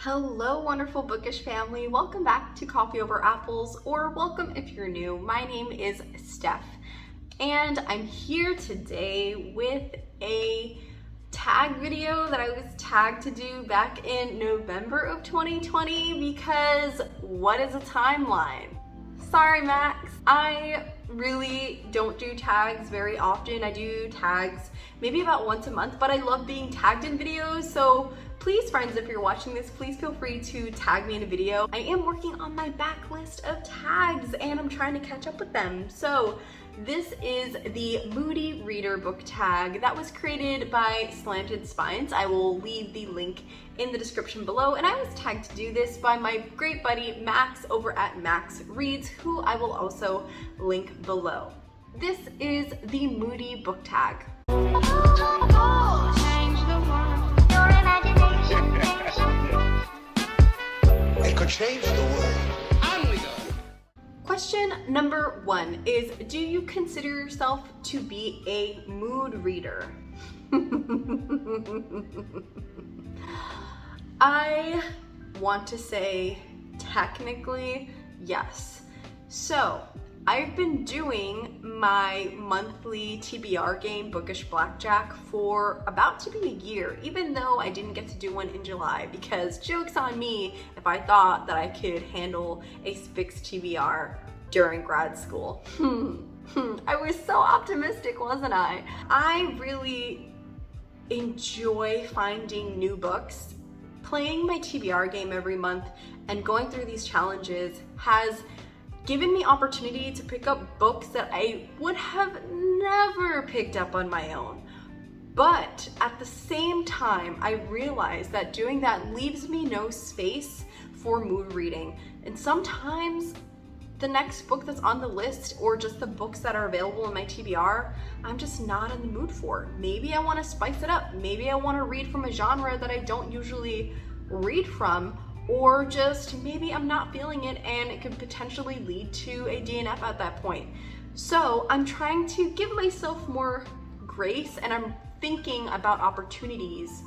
Hello, wonderful bookish family. Welcome back to Coffee Over Apples, or welcome if you're new. My name is Steph, and I'm here today with a tag video that I was tagged to do back in November of 2020 because what is a timeline? Sorry, Max. I really don't do tags very often. I do tags maybe about once a month, but I love being tagged in videos, so please, friends, if you're watching this, please feel free to tag me in a video. I am working on my backlist of tags and I'm trying to catch up with them. So this is the Moody reader book tag that was created by Slanted Spines. I will leave the link in the description below, and I was tagged to do this by my great buddy Max over at Max Reads, who I will also link below. This is the Moody book tag. It could change the world. Question number 1 is, do you consider yourself to be a mood reader? I want to say technically yes. So I've been doing my monthly TBR game, Bookish Blackjack, for about to be a year, even though I didn't get to do one in July, because joke's on me if I thought that I could handle a fixed TBR during grad school. I was so optimistic, wasn't I? I really enjoy finding new books. Playing my TBR game every month and going through these challenges has given me opportunity to pick up books that I would have never picked up on my own. But at the same time, I realize that doing that leaves me no space for mood reading. And sometimes the next book that's on the list, or just the books that are available in my TBR, I'm just not in the mood for. Maybe I want to spice it up. Maybe I want to read from a genre that I don't usually read from, or just maybe I'm not feeling it and it could potentially lead to a DNF at that point. So I'm trying to give myself more grace, and I'm thinking about opportunities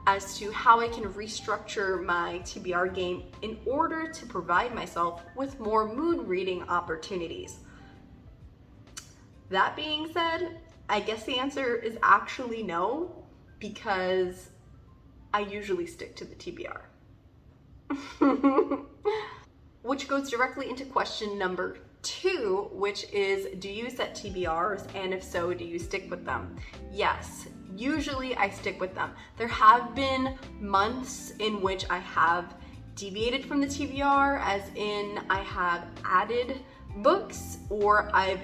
as to how I can restructure my TBR game in order to provide myself with more mood reading opportunities. That being said, I guess the answer is actually no, because I usually stick to the TBR. Which goes directly into question number 2, which is, do you set TBRs, and if so, do you stick with them? Yes, usually I stick with them. There have been months in which I have deviated from the TBR, as in I have added books, or I've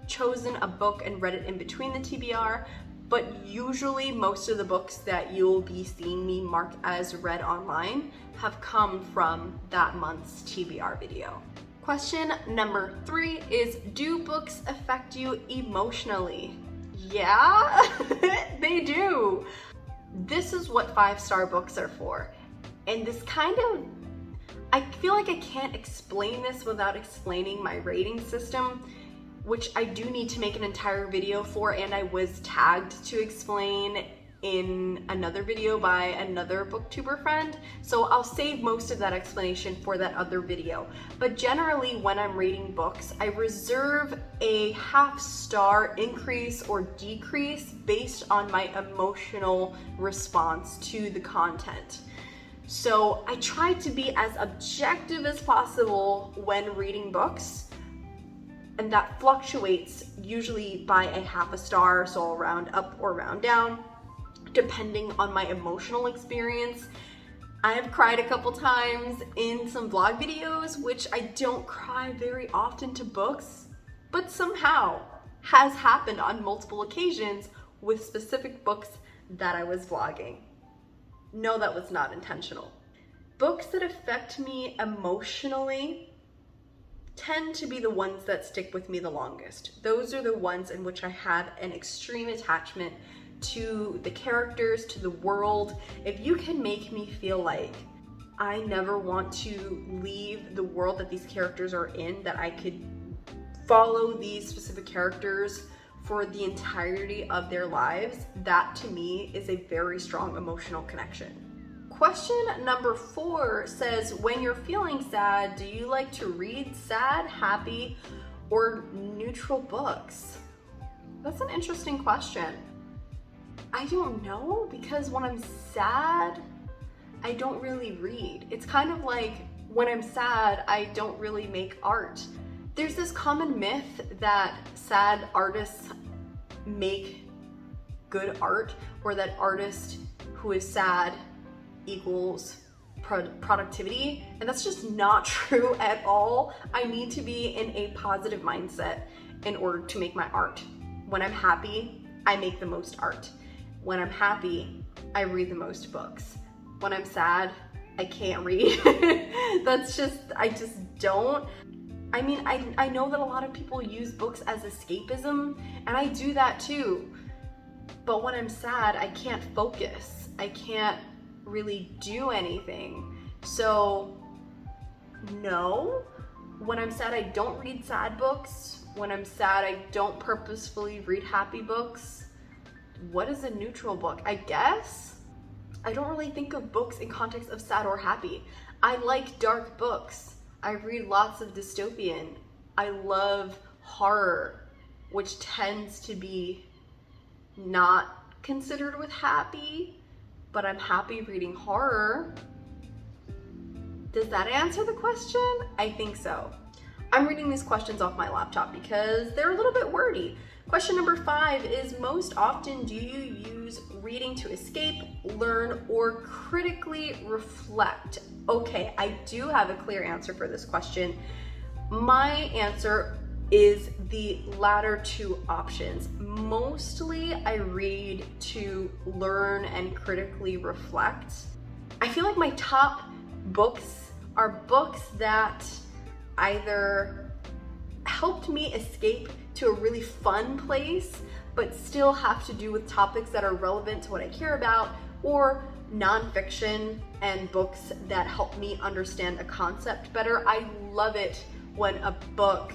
chosen a book and read it in between the TBR, but usually most of the books that you'll be seeing me mark as read online have come from that month's TBR video. Question number 3 is, do books affect you emotionally? Yeah, they do. This is what 5-star books are for. And this kind of, I feel like I can't explain this without explaining my rating system, which I do need to make an entire video for, and I was tagged to explain in another video by another booktuber friend. So I'll save most of that explanation for that other video. But generally, when I'm rating books, I reserve a half-star increase or decrease based on my emotional response to the content. So I try to be as objective as possible when reading books, and that fluctuates usually by a half-a-star, so I'll round up or round down, depending on my emotional experience. I have cried a couple times in some vlog videos, which I don't cry very often to books, but somehow has happened on multiple occasions with specific books that I was vlogging. No, that was not intentional. Books that affect me emotionally tend to be the ones that stick with me the longest. Those are the ones in which I have an extreme attachment to the characters, to the world. If you can make me feel like I never want to leave the world that these characters are in, that I could follow these specific characters for the entirety of their lives, that to me is a very strong emotional connection. Question number 4 says, when you're feeling sad, do you like to read sad, happy, or neutral books? That's an interesting question. I don't know, because when I'm sad, I don't really read. It's kind of like when I'm sad, I don't really make art. There's this common myth that sad artists make good art, or that artist who is sad equals productivity, and that's just not true at all. I need to be in a positive mindset in order to make my art. When I'm happy, I make the most art. When I'm happy, I read the most books. When I'm sad, I can't read. I just don't. I mean, I know that a lot of people use books as escapism, and I do that too. But when I'm sad, I can't focus. I can't really do anything. So, no. When I'm sad, I don't read sad books. When I'm sad, I don't purposefully read happy books. What is a neutral book? I guess I don't really think of books in context of sad or happy. I like dark books. I read lots of dystopian. I love horror, which tends to be not considered with happy, but I'm happy reading horror. Does that answer the question? I think so. I'm reading these questions off my laptop because they're a little bit wordy. Question number 5 is, most often do you use reading to escape, learn, or critically reflect? Okay, I do have a clear answer for this question. My answer is the latter 2 options. Mostly I read to learn and critically reflect. I feel like my top books are books that either helped me escape to a really fun place, but still have to do with topics that are relevant to what I care about, or nonfiction and books that help me understand a concept better. I love it when a book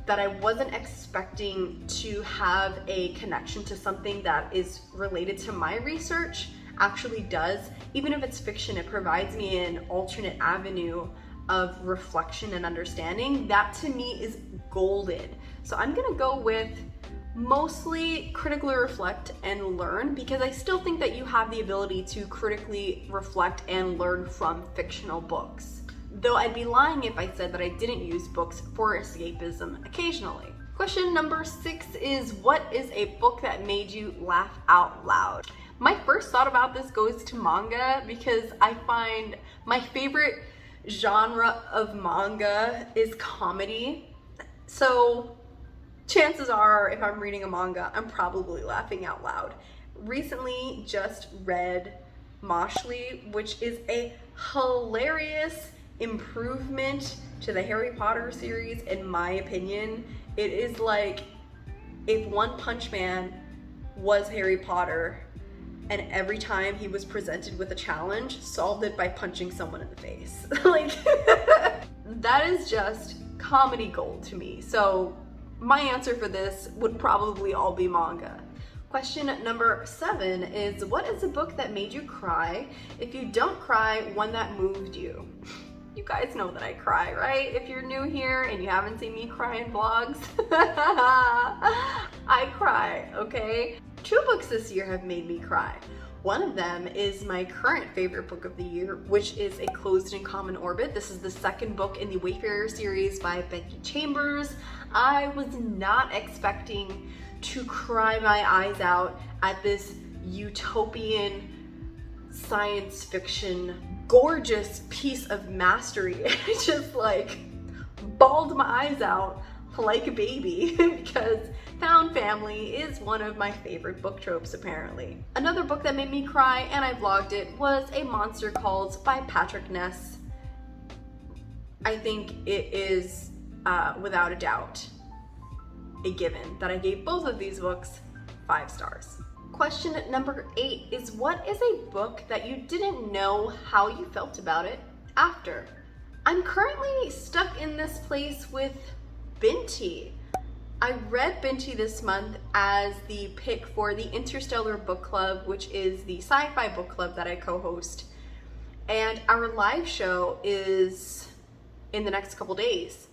that I wasn't expecting to have a connection to something that is related to my research actually does. Even if it's fiction, it provides me an alternate avenue of reflection and understanding. That to me is golden. So I'm gonna go with mostly critically reflect and learn, because I still think that you have the ability to critically reflect and learn from fictional books. Though I'd be lying if I said that I didn't use books for escapism occasionally. Question number 6 is, what is a book that made you laugh out loud? My first thought about this goes to manga, because I find my favorite genre of manga is comedy. So chances are, if I'm reading a manga, I'm probably laughing out loud. Recently just read Moshly, which is a hilarious improvement to the Harry Potter series, in my opinion. It is like if One Punch Man was Harry Potter, and every time he was presented with a challenge, solved it by punching someone in the face. Like, that is just comedy gold to me. So my answer for this would probably all be manga. Question number 7 is, what is a book that made you cry? If you don't cry, one that moved you. You guys know that I cry, right? If you're new here and you haven't seen me cry in vlogs, I cry, okay? 2 books this year have made me cry. One of them is my current favorite book of the year, which is A Closed and Common Orbit. This is the 2nd book in the Wayfarer series by Becky Chambers. I was not expecting to cry my eyes out at this utopian science fiction gorgeous piece of mastery. I just like bawled my eyes out like a baby because found family is one of my favorite book tropes, apparently. Another book that made me cry, and I vlogged it, was A Monster Calls by Patrick Ness. I think it is without a doubt a given that I gave both of these books 5 stars. Question number 8 is, what is a book that you didn't know how you felt about it after? I'm currently stuck in this place with Binti. I read Binti this month as the pick for the Interstellar Book Club, which is the sci-fi book club that I co-host And our live show is in the next couple days.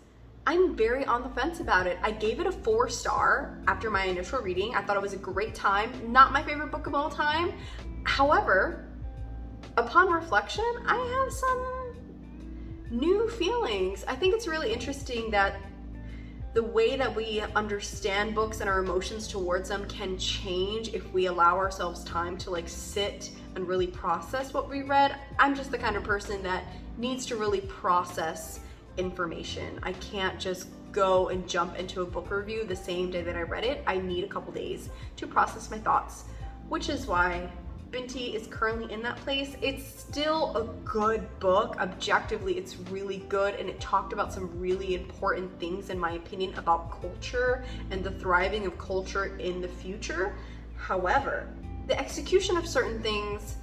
I'm very on the fence about it. I gave it a 4-star after my initial reading. I thought it was a great time. Not my favorite book of all time. However, upon reflection, I have some new feelings. I think it's really interesting that the way that we understand books and our emotions towards them can change if we allow ourselves time to like sit and really process what we read. I'm just the kind of person that needs to really process information. I can't just go and jump into a book review the same day that I read it. I need a couple days to process my thoughts, which is why Binti is currently in that place. It's still a good book. Objectively, it's really good, and it talked about some really important things, in my opinion, about culture and the thriving of culture in the future. However, the execution of certain things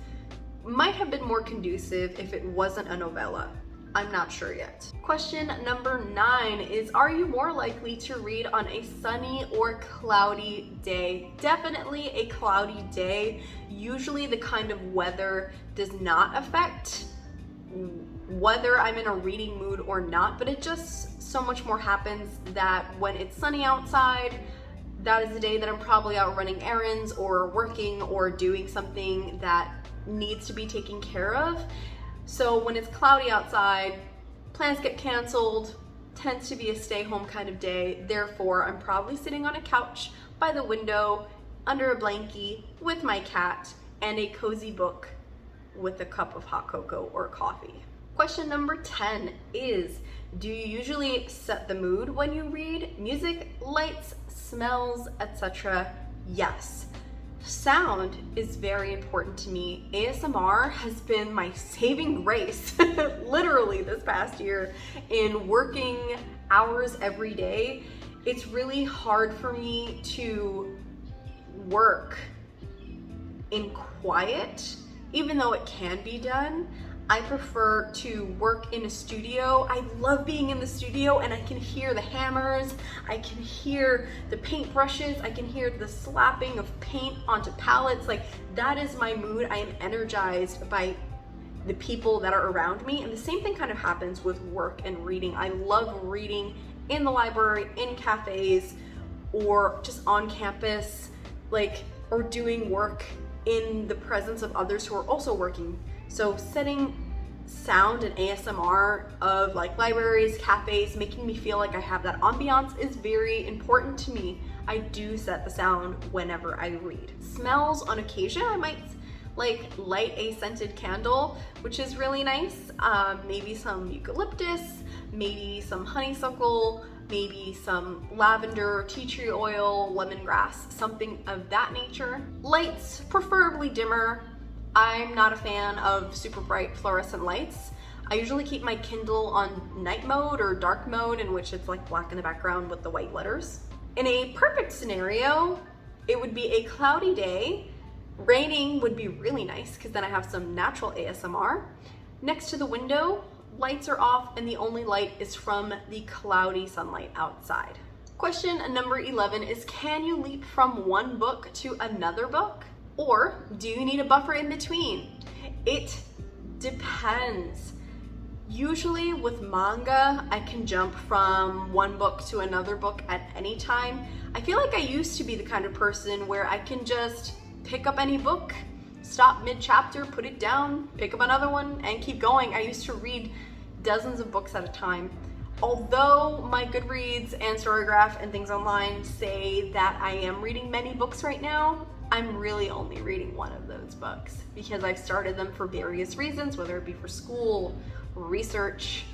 might have been more conducive if it wasn't a novella. I'm not sure yet. Question number 9 is, are you more likely to read on a sunny or cloudy day? Definitely a cloudy day. Usually the kind of weather does not affect whether I'm in a reading mood or not, but it just so much more happens that when it's sunny outside, that is the day that I'm probably out running errands or working or doing something that needs to be taken care of. So when it's cloudy outside, plans get canceled, tends to be a stay-home kind of day. Therefore, I'm probably sitting on a couch by the window, under a blankie, with my cat, and a cozy book with a cup of hot cocoa or coffee. Question number 10 is, do you usually set the mood when you read? Music, lights, smells, etc.? Yes. Sound is very important to me. ASMR has been my saving grace, literally this past year, in working hours every day. It's really hard for me to work in quiet, even though it can be done. I prefer to work in a studio. I love being in the studio, and I can hear the hammers, I can hear the paint brushes, I can hear the slapping of paint onto palettes. Like, that is my mood. I am energized by the people that are around me. And the same thing kind of happens with work and reading. I love reading in the library, in cafes, or just on campus, like, or doing work in the presence of others who are also working. So setting sound and ASMR of like libraries, cafes, making me feel like I have that ambiance is very important to me. I do set the sound whenever I read. Smells, on occasion, I might like light a scented candle, which is really nice. Maybe some eucalyptus, maybe some honeysuckle, maybe some lavender, tea tree oil, lemongrass, something of that nature. Lights, preferably dimmer. I'm not a fan of super bright fluorescent lights. I usually keep my Kindle on night mode or dark mode, in which it's like black in the background with the white letters. In a perfect scenario, it would be a cloudy day. Raining would be really nice because then I have some natural ASMR. Next to the window, lights are off, and the only light is from the cloudy sunlight outside. Question number 11 is, can you leap from one book to another book? Or do you need a buffer in between? It depends. Usually with manga, I can jump from one book to another book at any time. I feel like I used to be the kind of person where I can just pick up any book, stop mid-chapter, put it down, pick up another one, and keep going. I used to read dozens of books at a time. Although my Goodreads and Storygraph and things online say that I am reading many books right now, I'm really only reading one of those books because I've started them for various reasons, whether it be for school, research,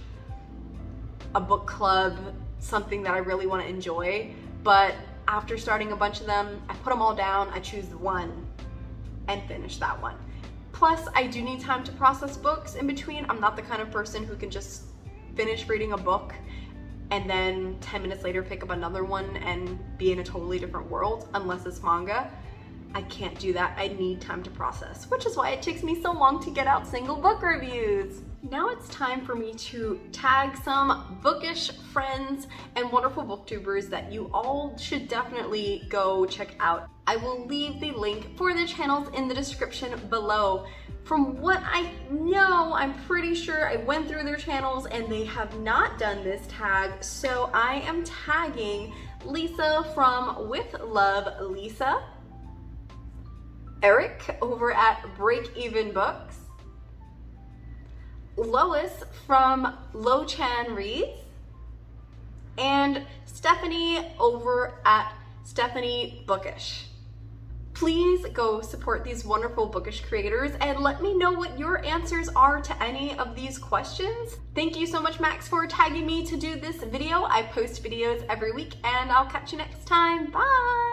a book club, something that I really want to enjoy. But after starting a bunch of them, I put them all down, I choose one and finish that one. Plus, I do need time to process books in between. I'm not the kind of person who can just finish reading a book and then 10 minutes later pick up another one and be in a totally different world, unless it's manga. I can't do that. I need time to process, which is why it takes me so long to get out single book reviews. Now it's time for me to tag some bookish friends and wonderful booktubers that you all should definitely go check out. I will leave the link for the channels in the description below. From what I know, I'm pretty sure I went through their channels and they have not done this tag, so I am tagging Lisa from With Love Lisa, Eric over at Break Even Books, Lois from Lo Chan Reads, and Stephanie over at Stephanie Bookish. Please go support these wonderful bookish creators and let me know what your answers are to any of these questions. Thank you so much, Max, for tagging me to do this video. I post videos every week and I'll catch you next time. Bye!